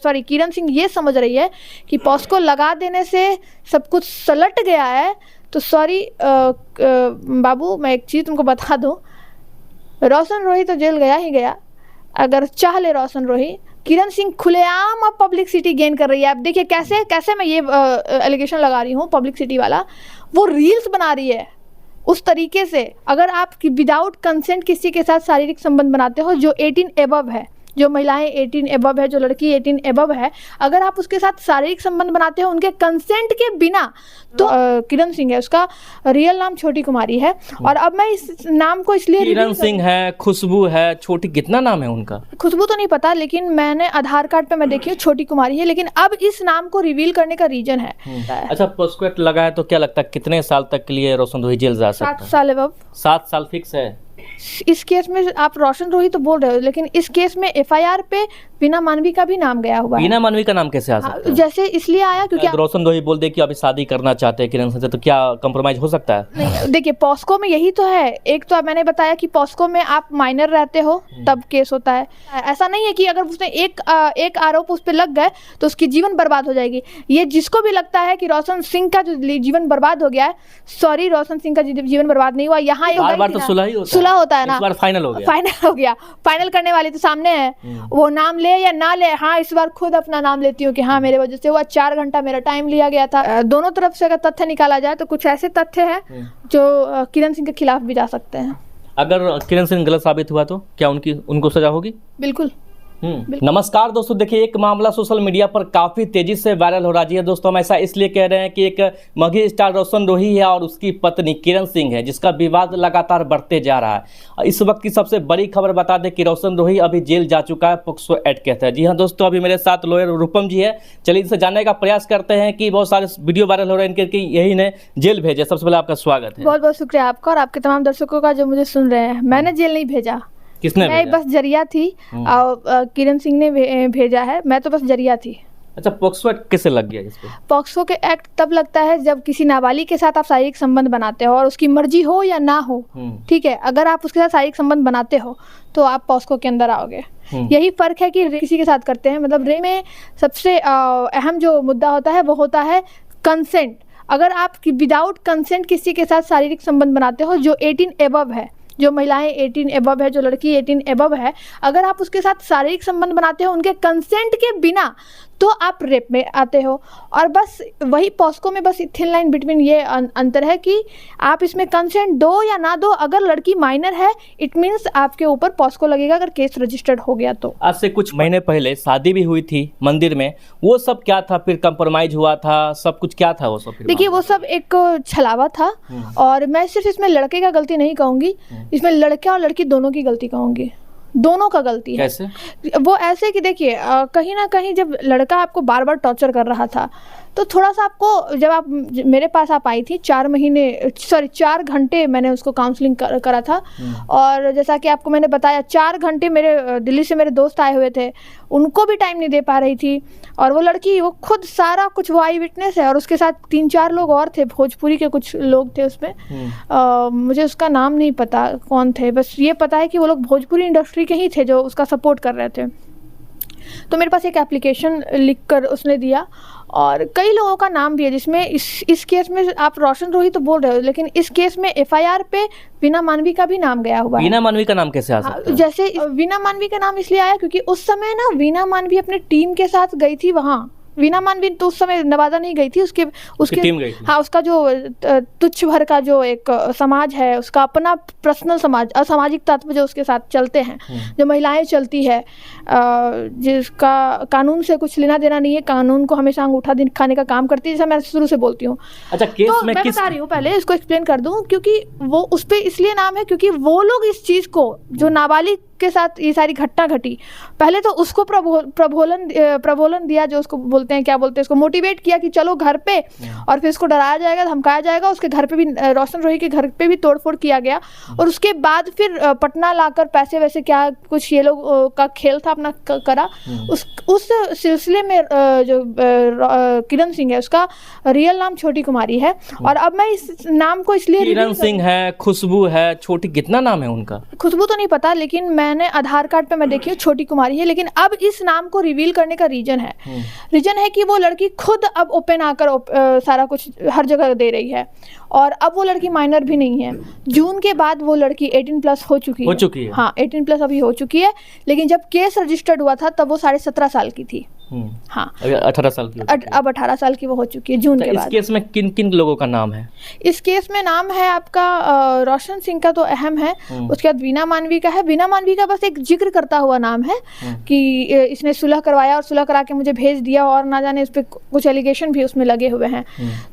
Sorry किरण सिंह ये समझ रही है कि पॉस्को लगा देने से सब कुछ सलट गया है, तो सॉरी बाबू, मैं एक चीज़ तुमको बता दूं, रोशन रोही तो जेल गया ही गया। अगर चाह ले रोशन रोही, किरण सिंह खुलेआम अब पब्लिसिटी गेन कर रही है। अब देखिए कैसे कैसे मैं ये एलिगेशन लगा रही हूँ, पब्लिसिटी वाला, वो रील्स बना रही है उस तरीके से। अगर आप विदाउट कंसेंट किसी के साथ शारीरिक संबंध बनाते हो जो 18 एबव है, जो महिलाएं 18 एबव है, जो लड़की 18 एबव है, अगर आप उसके साथ शारीरिक संबंध बनाते हो उनके कंसेंट के बिना, तो किरण सिंह है, उसका रियल नाम छोटी कुमारी है। और अब मैं इस नाम को इसलिए, किरण सिंह है, खुशबू है, छोटी, कितना नाम है उनका? खुशबू तो नहीं पता, लेकिन मैंने आधार कार्ड पे मैं देखी हूँ छोटी कुमारी है। लेकिन अब इस नाम को रिवील करने का रीजन है। अच्छा, पॉस्को एक्ट लगा है तो क्या लगता है कितने साल तक के लिए रोशन रोही जेल जा सकता है? 7 साल एबव। 7 साल फिक्स है इस केस में आप रोशन रोही तो बोल रहे हो, लेकिन इस केस में एफआईआर पे वीना मानवी का भी नाम गया हुआ है। वीना मानवी का नाम कैसे आ सकता है? जैसे इसलिए आया क्योंकि रोशन रोही बोल दे कि अभी शादी करना चाहते हैं किरण से, तो क्या कंप्रोमाइज हो सकता है? नहीं, देखिए पॉस्को में यही तो है। एक तो मैंने बताया कि पॉस्को में आप माइनर रहते हो तब केस होता है। ऐसा नहीं है कि अगर उसने एक आरोप उस पर लग गए तो उसकी जीवन बर्बाद हो जाएगी। ये जिसको भी लगता है कि रोशन सिंह का जो जीवन बर्बाद हो गया है, सॉरी, रोशन सिंह का जीवन बर्बाद नहीं हुआ। यहाँ बार तो सुलह होता है ना, इस बार फाइनल हो गया। फाइनल करने वाली तो सामने है, वो नाम ले या ना ले। हाँ, इस बार खुद अपना नाम लेती हूँ कि हाँ मेरे वजह से हुआ। 4 घंटा मेरा टाइम लिया गया था। दोनों तरफ से अगर तथ्य निकाला जाए तो कुछ ऐसे तथ्य हैं जो किरण सिंह के खिलाफ भी जा सकते हैं। अगर किरण सिंह गलत साबित हुआ तो क्या उनको सजा होगी? बिल्कुल। नमस्कार दोस्तों, देखिए एक मामला सोशल मीडिया पर काफी तेजी से वायरल हो रहा है दोस्तों। हम ऐसा इसलिए कह रहे हैं कि एक मगही स्टार रोशन रोही है और उसकी पत्नी किरण सिंह है, जिसका विवाद लगातार बढ़ते जा रहा है। इस वक्त की सबसे बड़ी खबर बता दें कि रोशन रोही अभी जेल जा चुका है पॉक्सो एक्ट के तहत। जी हाँ दोस्तों, अभी मेरे साथ लॉयर रूपम जी है। चलिए इनसे जानने का प्रयास करते हैं कि बहुत सारे वीडियो वायरल हो रहे हैं इनके, यही ने जेल भेजे। सबसे पहले आपका स्वागत है। बहुत बहुत शुक्रिया आपका और आपके तमाम दर्शकों का जो मुझे सुन रहे हैं। मैंने जेल नहीं भेजा, किसने मैं बस जरिया थी और किरण सिंह ने भेजा है। मैं तो बस जरिया थी। अच्छा, पॉक्सो एक्ट कैसे लग गया इस पे? पॉक्सो के एक्ट तब लगता है जब किसी नाबालिग के साथ आप शारीरिक संबंध बनाते हो और उसकी मर्जी हो या ना हो, ठीक है। अगर आप उसके साथ शारीरिक संबंध बनाते हो तो आप पॉक्सो के अंदर आओगे। यही फर्क है कि किसी के साथ करते हैं। मतलब रे में सबसे अहम जो मुद्दा होता है वो होता है कंसेंट। अगर आप विदाउट कंसेंट किसी के साथ शारीरिक संबंध बनाते हो जो 18 एबव है, जो महिलाएं 18 एबव है, जो लड़की 18 एबव है, अगर आप उसके साथ शारीरिक संबंध बनाते हो उनके कंसेंट के बिना, तो आप रेप में आते हो। और बस वही पॉस्को में बस थिन लाइन बिटवीन ये अंतर है कि आप इसमें कंसेंट दो या ना दो। अगर लड़की माइनर है इट मीन्स आपके ऊपर पॉस्को लगेगा अगर केस रजिस्टर्ड हो गया तो। आज से कुछ महीने पहले शादी भी हुई थी मंदिर में, वो सब क्या था? फिर कंप्रोमाइज हुआ था, सब कुछ क्या था वो सब? देखिए वो सब एक छलावा था। और मैं सिर्फ इसमें लड़के का गलती नहीं कहूँगी, इसमें लड़का और लड़की दोनों की गलती कहूँगी। दोनों का गलती है। कैसे? वो ऐसे कि देखिए कहीं ना कहीं जब लड़का आपको बार बार टॉर्चर कर रहा था तो थोड़ा सा आपको, जब आप मेरे पास आप आई थी 4 घंटे मैंने उसको काउंसलिंग करा था। और जैसा कि आपको मैंने बताया 4 घंटे मेरे दिल्ली से मेरे दोस्त आए हुए थे, उनको भी टाइम नहीं दे पा रही थी। और वो लड़की वो खुद सारा कुछ, वो आई विटनेस है और उसके साथ 3-4 लोग और थे, भोजपुरी के कुछ लोग थे उसमें। मुझे उसका नाम नहीं पता कौन थे, बस ये पता है कि वो लोग भोजपुरी इंडस्ट्री के ही थे जो उसका सपोर्ट कर रहे थे। तो मेरे पास एक एप्लीकेशन लिख कर उसने दिया और कई लोगों का नाम भी है, जिसमें इस केस में आप रोशन रोही तो बोल रहे हो, लेकिन इस केस में एफआईआर पे वीना मानवी का भी नाम गया हुआ है। वीना मानवी का नाम कैसे आ सकता है? जैसे वीना मानवी का नाम इसलिए आया क्योंकि उस समय ना वीना मानवी अपने टीम के साथ गई थी वहाँ। वीना मानवी तो उस समय नवादा नहीं गई थी, उसकी टीम गई थी। हाँ, उसका जो तुच्छ भर का जो एक समाज है, उसका अपना पर्सनल समाज, असामाजिक तत्व जो उसके साथ चलते हैं, जो महिलाएं चलती है, जिसका कानून से कुछ लेना देना नहीं है, कानून को हमेशा अंगूठा दिखाने का काम करती है, जैसा मैं शुरू से बोलती हूँ। अच्छा, केस तो में मैं बता रही हूँ, पहले इसको एक्सप्लेन कर दूँ, क्योंकि वो उस पर इसलिए नाम है क्योंकि वो लोग इस चीज़ को, जो नाबालिग के साथ ये सारी घटना घटी, पहले तो उसको प्रबोलन दिया, जो उसको बोलते हैं, क्या बोलते हैं, उसको मोटिवेट किया कि चलो घर पे, और फिर उसको डराया जाएगा, धमकाया जाएगा। उसके घर पे भी, रोशन रोही के घर पे भी तोड़फोड़ किया गया। और उसके बाद फिर पटना लाकर पैसे वैसे क्या कुछ ये लोग का खेल था अपना करा। उस सिलसिले में जो किरण सिंह है, उसका रियल नाम छोटी कुमारी है। और अब मैं इस नाम को इसलिए, किरण सिंह है, खुशबू है, छोटी, कितना नाम है उनका? खुशबू तो नहीं पता, लेकिन मैंने मैंने आधार कार्ड पे मैं देखी हूँ छोटी कुमारी है, लेकिन अब इस नाम को रिवील करने का रीजन है कि वो लड़की खुद अब ओपन आकर सारा कुछ हर जगह दे रही है, और अब वो लड़की माइनर भी नहीं है। जून के बाद वो लड़की 18+ हो चुकी है। हाँ, 18+ अभी हो चुकी है, लेकिन जब केस रजिस्टर्ड हुआ था तब वो 17.5 साल की थी। हाँ, 18 साल की अब 18 साल की वो हो चुकी है जून के बाद। इस केस में किन किन लोगों का नाम है? इस केस में नाम है आपका रोशन सिंह का तो अहम है, उसके बाद वीना मानवी का है। वीना मानवी का बस एक जिक्र करता हुआ नाम है कि इसने सुलह करवाया और सुलह करा के मुझे भेज दिया, और ना जाने उस पर कुछ एलिगेशन भी उसमें लगे हुए हैं।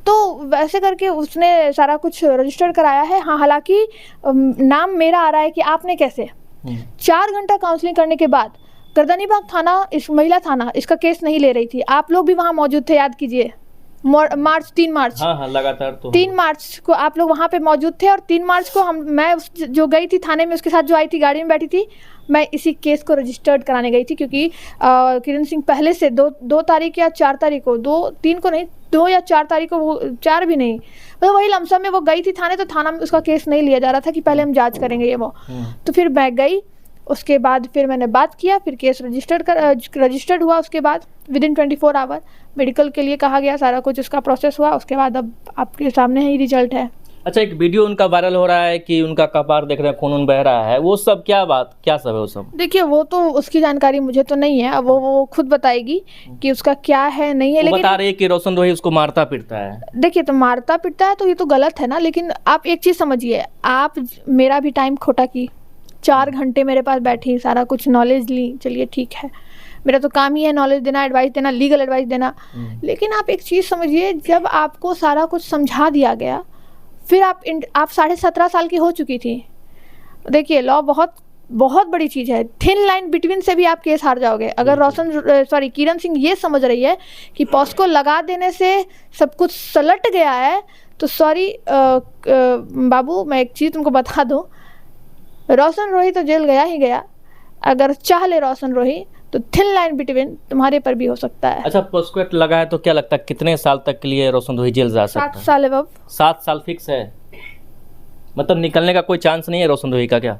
तो वैसे करके उसने सारा कुछ रजिस्टर कराया है। हाँ, हालांकि नाम मेरा आ रहा है कि आपने कैसे 4 घंटा काउंसलिंग करने के बाद गर्दनीबाग थाना, इस महिला थाना, इसका केस नहीं ले रही थी। आप लोग भी वहाँ मौजूद थे, याद कीजिए, 3 मार्च। हाँ, लगातार तो 3 मार्च को आप लोग वहाँ पे मौजूद थे, और 3 मार्च को मैं जो गई थी थाने में, उसके साथ जो आई थी, गाड़ी में बैठी थी, मैं इसी केस को रजिस्टर्ड कराने गई थी, क्योंकि किरण सिंह पहले से 2 तारीख या 4 तारीख को, 3 को नहीं, 2 या 4 तारीख को, वो 4 भी नहीं, मतलब वही लमसम में वो गई थी थाने। तो थाना में उसका केस नहीं लिया जा रहा था कि पहले हम जांच करेंगे ये वो। तो फिर मैं गई, उसके बाद फिर मैंने बात किया, फिर केस रजिस्टर्ड हुआ। उसके बाद विदिन 24 आवर मेडिकल के लिए कहा गया, सारा कुछ उसका प्रोसेस हुआ। उसके बाद अब आपके सामने ही रिजल्ट है। अच्छा, एक वीडियो उनका वायरल हो रहा है कि उनका कपार देख रहे हैं, खून बह रहा है, वो सब क्या सब है वो सब? देखिए, वो तो उसकी जानकारी मुझे तो नहीं है, अब वो खुद बताएगी कि उसका क्या है नहीं है। लेकिन बता रही है कि रोशन रोही उसको मारता पीटता है। देखिए, तो मारता पीटता है तो ये तो गलत है ना, लेकिन आप एक चीज़ समझिए, आप मेरा भी टाइम खोटा की, 4 घंटे मेरे पास बैठी, सारा कुछ नॉलेज ली, चलिए ठीक है, मेरा तो काम ही है नॉलेज देना, एडवाइस देना, लीगल एडवाइस देना। लेकिन आप एक चीज़ समझिए, जब आपको सारा कुछ समझा दिया गया, फिर आप 17.5 साल की हो चुकी थी। देखिए, लॉ बहुत बहुत बड़ी चीज़ है। थिन लाइन बिटवीन से भी आप केस हार जाओगे। अगर किरण सिंह ये समझ रही है कि पॉस्को लगा देने से सब कुछ सलट गया है, तो बाबू, मैं एक चीज़ तुमको बता दूँ, रोशन रोही तो जेल गया ही गया। अगर चाह ले रोशन रोही तो थिन लाइन बिटवीन तुम्हारे पर भी हो सकता है। अच्छा, पॉस्को एक्ट लगा है तो क्या लगता है कितने साल तक के लिए रोशन रोही जेल जा सकता है? 7 साल। अब 7 साल फिक्स है, मतलब निकलने का कोई चांस नहीं है रोशन रोही का? क्या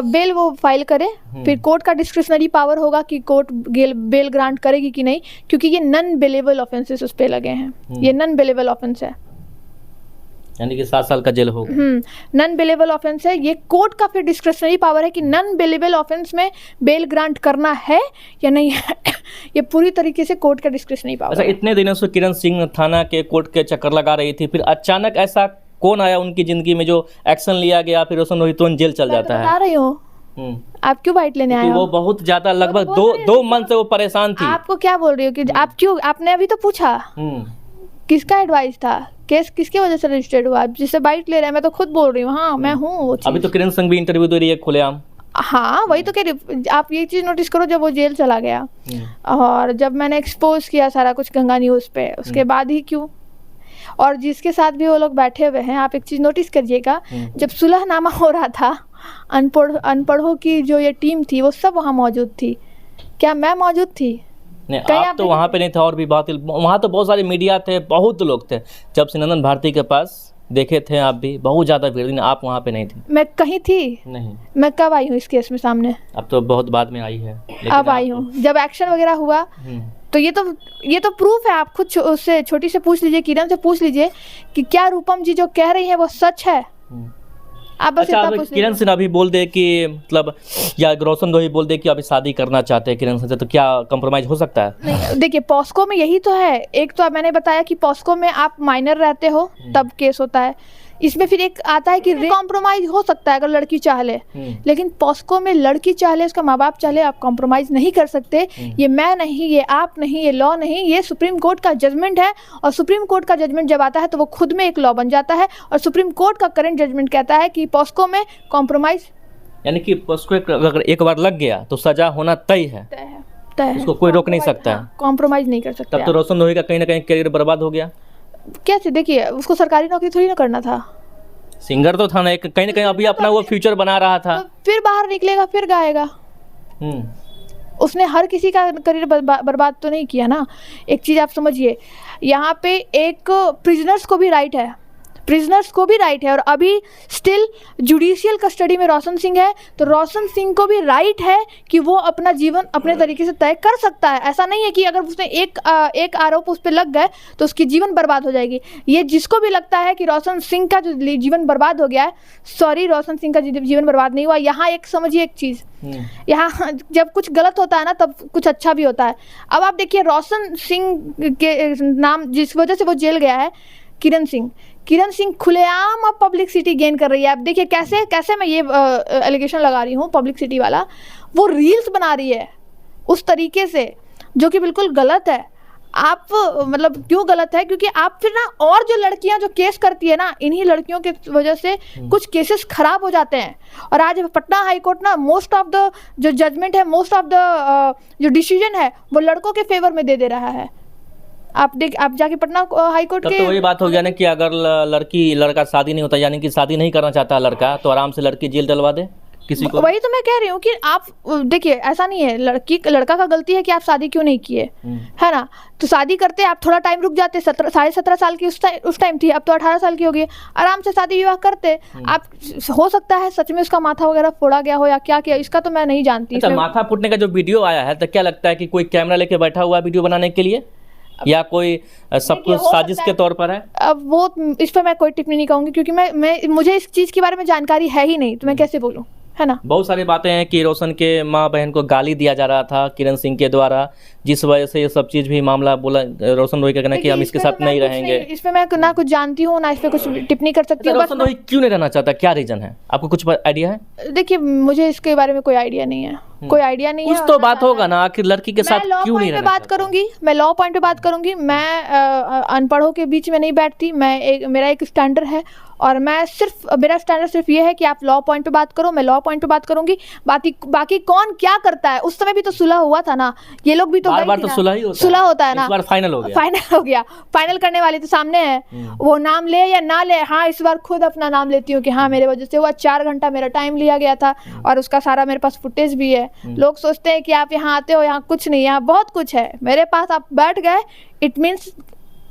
बेल वो फाइल करे, फिर कोर्ट का डिस्क्रिशनरी पावर होगा कि कोर्ट बेल ग्रांट करेगी कि नहीं, क्योंकि ये नॉन बेलेबल ऑफेंसेस उस पे लगे हैं। ये नॉन बेलेबल ऑफेंस है, यानी कि 7 साल का जेल होगा। नॉन बेलेबल ऑफेंस है। ये कोर्ट का फिर डिस्क्रिशनरी पावर है कि नॉन बेलेबल ऑफेंस में बेल ग्रांट करना है या नहीं है। ये पूरी तरीके से कोर्ट का डिस्क्रिशनरी पावर। अच्छा, इतने दिनों से किरण सिंह थाना के कोर्ट के चक्कर लगा रही थी, फिर अचानक ऐसा कौन आया उनकी जिंदगी में जो एक्शन लिया गया, फिर रोशन रोही तुरंत जेल चल जाता है? बता रही हूँ, आप क्यों बाइट लेने आए हो? वो बहुत ज्यादा, लगभग 2 मंथ से वो परेशान थी। आपको क्या बोल रही हो कि आप क्यों? आपने अभी तो पूछा किसका एडवाइस था, केस किसके वजह से रजिस्टर्ड हुआ, जिससे बाइट ले रहे हैं? मैं तो खुद बोल रही हूँ, हाँ मैं हूँ वो चीज़। अभी तो किरण सिंह भी इंटरव्यू दे रही है खुलेआम। हाँ, वही तो कह रही। आप ये चीज़ नोटिस करो, जब वो जेल चला गया और जब मैंने एक्सपोज किया सारा कुछ गंगा न्यूज़ पे, उसके बाद ही क्यों, और जिसके साथ भी वो लोग बैठे हुए हैं, आप एक चीज़ नोटिस करिएगा, जब सुलहनामा हो रहा था, अनपढ़ों की जो ये टीम थी वो सब वहाँ मौजूद थी। क्या मैं मौजूद थी? नहीं, आप तो वहाँ पे नहीं था, और भी बात, वहाँ तो बहुत सारे मीडिया थे, बहुत लोग थे। जब से नंदन भारती के पास देखे थे आप भी, बहुत ज़्यादा भीड़, लेकिन आप वहाँ पे नहीं थे। मैं कहीं थी नहीं। मैं कब आई हूँ इस केस में सामने? अब तो बहुत बाद में आई है। अब आई हूँ जब एक्शन वगैरह हुआ। तो ये तो प्रूफ है। आप खुद उससे, छोटी से पूछ लीजिए, किरण से पूछ लीजिए कि क्या रूपम जी जो कह रही है वो सच है। आप बस अच्छा, अब किरण सिंह अभी बोल दे कि, मतलब, या रोशन रोही बोल दे कि अभी शादी करना चाहते हैं किरण सिंह से, तो क्या कंप्रोमाइज हो सकता है? नहीं, देखिए, पॉस्को में यही तो है। एक तो मैंने बताया कि पॉस्को में आप माइनर रहते हो तब केस होता है। इसमें फिर एक आता है कि कॉम्प्रोमाइज हो सकता है अगर लड़की चाह ले, लेकिन पॉस्को में लड़की चाह ले, उसका माँ बाप चाह ले, आप कॉम्प्रोमाइज नहीं कर सकते। ये मैं नहीं, ये आप नहीं, ये लॉ नहीं, ये सुप्रीम कोर्ट का जजमेंट है। और सुप्रीम कोर्ट का जजमेंट जब आता है तो वो खुद में एक लॉ बन जाता है। और सुप्रीम कोर्ट का करंट जजमेंट कहता है कि पॉस्को में कॉम्प्रोमाइज, यानी कि पॉस्को अगर एक बार लग गया तो सजा होना तय है, उसको कोई रोक नहीं सकता है, कॉम्प्रोमाइज नहीं कर सकता। तब तो रोशन रोही का कहीं ना कहीं करियर बर्बाद हो गया। कैसे? देखिए, उसको सरकारी नौकरी थोड़ी ना करना था, सिंगर तो था ना, कहीं ना कहीं अभी अपना वो फ्यूचर बना रहा था। तो फिर बाहर निकलेगा, फिर गाएगा। उसने हर किसी का करियर बर्बाद तो नहीं किया ना। एक चीज़ आप समझिए, यहाँ पे एक प्रिजनर्स को भी राइट है, प्रिजनर्स को भी राइट है। और अभी स्टिल जुडिशियल कस्टडी में रोशन सिंह है, तो रोशन सिंह को भी राइट है कि वो अपना जीवन अपने तरीके से तय कर सकता है। ऐसा नहीं है कि अगर उसने एक आरोप उस पर लग गए तो उसकी जीवन बर्बाद हो जाएगी। ये जिसको भी लगता है कि रोशन सिंह का जो जीवन बर्बाद हो गया है, सॉरी, रोशन सिंह का जीवन बर्बाद नहीं हुआ। यहाँ एक समझिए एक चीज़, यहाँ जब कुछ गलत होता है ना तब कुछ अच्छा भी होता है। अब आप देखिए रोशन सिंह के नाम जिस वजह से वो जेल गया है, किरण सिंह खुलेआम अब पब्लिसिटी गेन कर रही है। अब देखिए कैसे मैं ये एलिगेशन लगा रही हूँ, पब्लिसिटी वाला, वो रील्स बना रही है उस तरीके से जो कि बिल्कुल गलत है। आप मतलब क्यों गलत है? क्योंकि आप फिर ना, और जो लड़कियां जो केस करती है ना, इन्हीं लड़कियों के वजह से कुछ केसेस खराब हो जाते हैं। और आज पटना हाई कोर्ट ना मोस्ट ऑफ द जो जजमेंट है, मोस्ट ऑफ द जो डिसीजन है वो लड़कों के फेवर में दे रहा है। आप जाके पटना हाई कोर्ट के, तो वही बात हो गया ना कि अगर लड़का शादी नहीं होता, यानी कि शादी नहीं करना चाहता लड़का, तो आराम से लड़की जेल डलवा दे किसी को। वही तो मैं कह रही हूँ कि आप देखिए, ऐसा नहीं है लड़का का गलती है कि आप शादी क्यों नहीं किए, है ना? तो शादी करते आप थोड़ा टाइम रुक जाते, 17.5 साल की उस टाइम थी, अब तो 18 साल की हो गई, आराम से शादी विवाह करते आप। हो सकता है सच में उसका माथा वगैरह फोड़ा गया हो या क्या किया, इसका तो मैं नहीं जानती। अच्छा, माथा फूटने का जो वीडियो आया है, तो क्या लगता है कि कोई कैमरा लेके बैठा हुआ वीडियो बनाने के लिए, या कोई सब कुछ साजिश के तौर पर है? अब वो इस पर मैं कोई टिप्पणी नहीं कहूँगी, क्योंकि मुझे इस चीज़ के बारे में जानकारी है ही नहीं, तो मैं कैसे बोलूँ, है ना? बहुत सारी बातें हैं कि रोशन के माँ बहन को गाली दिया जा रहा था किरण सिंह के द्वारा, जिस वजह से ये सब चीज़ भी मामला बोला रोशन रोही का कहना कि हम इसके साथ नहीं रहेंगे। इस पे मैं ना कुछ जानती हूँ ना इस पे कुछ टिप्पणी कर सकती हूँ। रोशन रोही क्यों नहीं रहना चाहता, क्या रीजन है, आपको कुछ आइडिया है? देखिए, मुझे इसके बारे में कोई आइडिया नहीं है, कोई आइडिया नहीं है। कुछ तो बात होगा ना, आखिर लड़की के साथ क्यों नहीं रहना? मैं लॉ पॉइंट पे बात करूंगी। मैं अनपढ़ों के बीच में नहीं बैठती। मेरा एक स्टैंडर्ड है, और मेरा स्टैंडर्ड सिर्फ ये है कि आप लॉ पॉइंट पे बात करो, मैं लॉ पॉइंट पे बात करूंगी। बाकी कौन क्या करता है, उस समय भी तो सुलह हुआ था ना, ये लोग भी तो बार तो सुलह होता है ना। इस बार फाइनल हो गया। फाइनल करने वाले तो सामने है, वो नाम ले या ना ले। हाँ, इस बार खुद अपना नाम लेती हूँ कि हाँ मेरे वजह से हुआ, 4 घंटा मेरा टाइम लिया गया था, और उसका सारा मेरे पास फुटेज भी है। लोग सोचते हैं कि आप यहाँ आते हो, यहाँ कुछ नहीं, यहाँ बहुत कुछ है मेरे पास। आप बैठ गए, इट मीन्स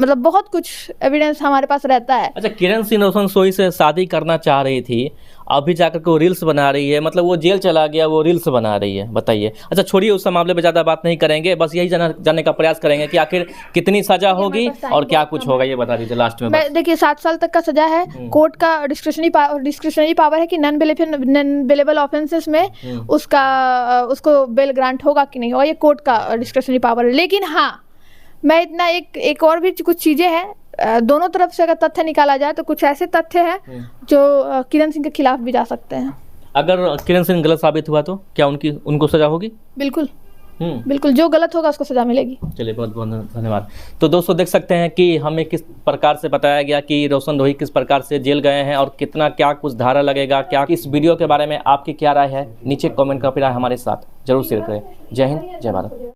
मतलब बहुत कुछ एविडेंस हमारे पास रहता है। अच्छा, किरण सिंह रोशन सोही से शादी करना चाह रही थी, अभी जाकर के वो रील्स बना रही है, मतलब वो जेल चला गया, वो रील्स बना रही है, बताइए। अच्छा, छोड़िए, उस मामले पे ज़्यादा बात नहीं करेंगे, बस यही जानने का प्रयास करेंगे कि आखिर कितनी सजा होगी और क्या कुछ होगा, ये बता दीजिए लास्ट में। देखिए, 7 साल तक का सजा है। कोर्ट का डिस्क्रिशनरी पावर है कि नॉन बेलेबल ऑफेंसेस में उसको बेल ग्रांट होगा कि नहीं होगा, ये कोर्ट का डिस्क्रिशनरी पावर है। लेकिन हाँ, मैं इतना एक और भी कुछ चीज़ें हैं, दोनों तरफ से अगर तथ्य निकाला जाए तो कुछ ऐसे तथ्य हैं जो किरण सिंह के खिलाफ भी जा सकते हैं। अगर किरण सिंह गलत साबित हुआ तो क्या उनको सजा होगी? बिल्कुल बिल्कुल, जो गलत होगा उसको सजा मिलेगी। चलिए, बहुत बहुत धन्यवाद। तो दोस्तों, देख सकते हैं कि हमें किस प्रकार से बताया गया कि रोशन रोही किस प्रकार से जेल गए हैं और कितना क्या कुछ धारा लगेगा, क्या इस वीडियो के बारे में आपकी क्या राय है, नीचे कमेंट करके हमारे साथ जरूर शेयर करें। जय हिंद, जय भारत।